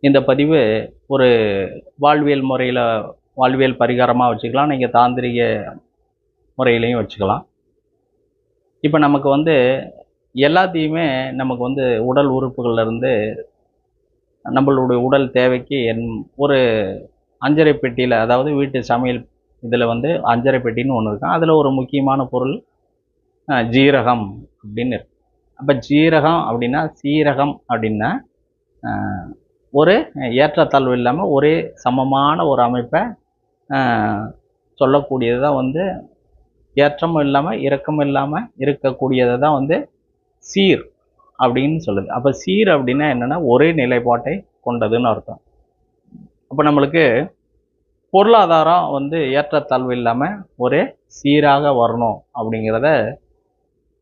இந்த பதிவு ஒரு வாழ்வியல் முறையில் வாழ்வியல் பரிகாரமாக வச்சுக்கலாம். நீங்கள் தாந்திரிக முறையிலையும் வச்சுக்கலாம். இப்போ நமக்கு வந்து எல்லாத்தையுமே நமக்கு வந்து உடல் உறுப்புகள்லேருந்து நம்மளுடைய உடல் தேவைக்கு ஒரு அஞ்சரை பெட்டியில், அதாவது வீட்டு சமையல் இதில் வந்து அஞ்சரை பெட்டின்னு ஒன்று இருக்கும். அதில் ஒரு முக்கியமான பொருள் ஜீரகம் அப்படின்னு இருக்கு. அப்போ ஜீரகம் அப்படின்னா, சீரகம் அப்படின்னா ஒரு ஏற்றத்தாழ்வு இல்லாமல் ஒரே சமமான ஒரு அமைப்பை சொல்லக்கூடியது தான் வந்து, ஏற்றமும் இல்லாமல் இறக்கமும் இல்லாமல் இருக்கக்கூடியதை தான் வந்து சீர் அப்படின்னு சொல்லுது. அப்போ சீர் அப்படின்னா என்னென்னா ஒரே நிலைப்பாட்டை கொண்டதுன்னு அர்த்தம். அப்போ நம்மளுக்கு பொருளாதாரம் வந்து ஏற்றத்தாழ்வு இல்லாமல் ஒரே சீராக வரணும் அப்படிங்கிறத,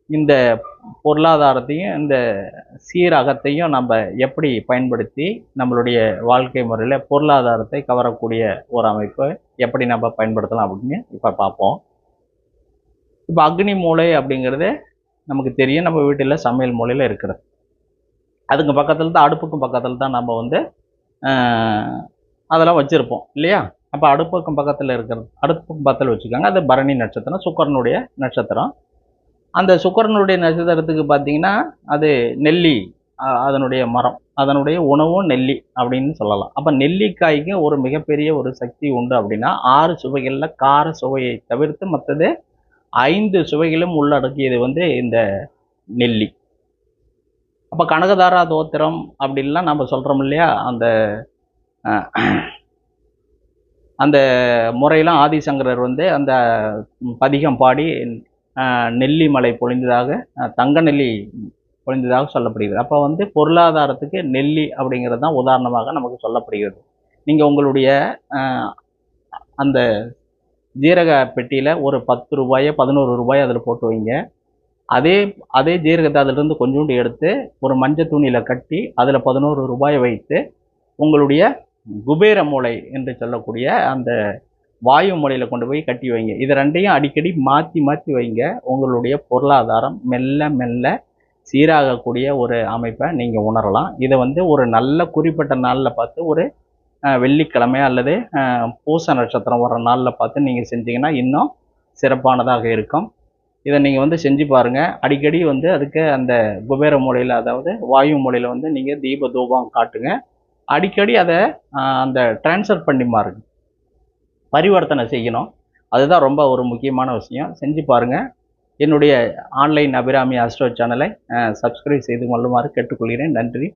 இந்த பொருளாதாரத்தையும் இந்த சீரகத்தையும் நம்ம எப்படி பயன்படுத்தி நம்மளுடைய வாழ்க்கை முறையில் பொருளாதாரத்தை கவரக்கூடிய ஒரு அமைப்பை எப்படி நம்ம பயன்படுத்தலாம் அப்படின்னு இப்போ பார்ப்போம். இப்போ அக்னி மூலை அப்படிங்கிறது நமக்கு தெரியும், நம்ம வீட்டில் சமையல் மூலையில் இருக்கிறது. அதுக்கு பக்கத்தில் தான், அடுப்புக்கும் பக்கத்தில் தான் நம்ம வந்து அதெல்லாம் வச்சுருப்போம் இல்லையா? அப்போ அடுப்புக்கும் பக்கத்தில் இருக்கிறது, அடுப்புக்கும் பக்கத்தில் வச்சுக்கோங்க. அது பரணி நட்சத்திரம், சுக்கரனுடைய நட்சத்திரம். அந்த சுக்கரனுடைய நட்சத்திரத்துக்கு பார்த்தீங்கன்னா அது நெல்லி, அதனுடைய மரம், அதனுடைய உணவும் நெல்லி அப்படின்னு சொல்லலாம். அப்போ நெல்லிக்காய்க்கு ஒரு மிகப்பெரிய ஒரு சக்தி உண்டு. அப்படின்னா 6 சுவைகளில் கார சுவையை தவிர்த்து மற்றது 5 சுவைகளும் உள்ளடக்கியது வந்து இந்த நெல்லி. அப்போ கனகதாரா தோத்திரம் அப்படின்லாம் நம்ம சொல்கிறோம் இல்லையா? அந்த முறையெல்லாம் ஆதிசங்கரர் வந்து அந்த பதிகம் பாடி நெல்லி மலை பொழிந்ததாக, தங்க நெல்லி பொழிந்ததாக சொல்லப்படுகிறது. அப்போ வந்து பொருளாதாரத்துக்கு நெல்லி அப்படிங்கிறது தான் உதாரணமாக நமக்கு சொல்லப்படுகிறது. நீங்கள் உங்களுடைய அந்த ஜீரக பெட்டியில் ஒரு 10 ரூபாயோ 11 ரூபாயோ அதில் போட்டு வைங்க. அதே ஜீரகத்தை அதிலிருந்து கொஞ்சோண்டு எடுத்து ஒரு மஞ்சள் துணியில் கட்டி அதில் 11 ரூபாயை வைத்து உங்களுடைய குபேர மூலை என்று சொல்லக்கூடிய அந்த வாயு மூலையில் கொண்டு போய் கட்டி வைங்க. இது ரெண்டையும் அடிக்கடி மாற்றி மாற்றி வைங்க. உங்களுடைய பொருளாதாரம் மெல்ல மெல்ல சீராகக்கூடிய ஒரு அமைப்பை நீங்கள் உணரலாம். இதை வந்து ஒரு நல்ல குறிப்பிட்ட நாளில் பார்த்து, ஒரு வெள்ளிக்கிழமை அல்லது பூச நட்சத்திரம் வர நாளில் பார்த்து நீங்கள் செஞ்சீங்கன்னா இன்னும் சிறப்பானதாக இருக்கும். இதை நீங்கள் வந்து செஞ்சு பாருங்கள். அடிக்கடி வந்து அதுக்கு அந்த குபேர மூலையில், அதாவது வாயு மூலையில் வந்து நீங்கள் தீப தூபம் காட்டுங்க. அடிக்கடி அதை அந்த டிரான்ஸ்ஃபர் பண்ணி மாறுங்க, பரிவர்த்தனை செய்யணும். அதுதான் ரொம்ப ஒரு முக்கியமான விஷயம். செஞ்சு பாருங்கள். என்னுடைய ஆன்லைன் அபிராமி ஆஸ்ட்ரோ சேனலை சப்ஸ்கிரைப் செய்து கொள்ளுமாறு கேட்டுக்கொள்கிறேன். நன்றி.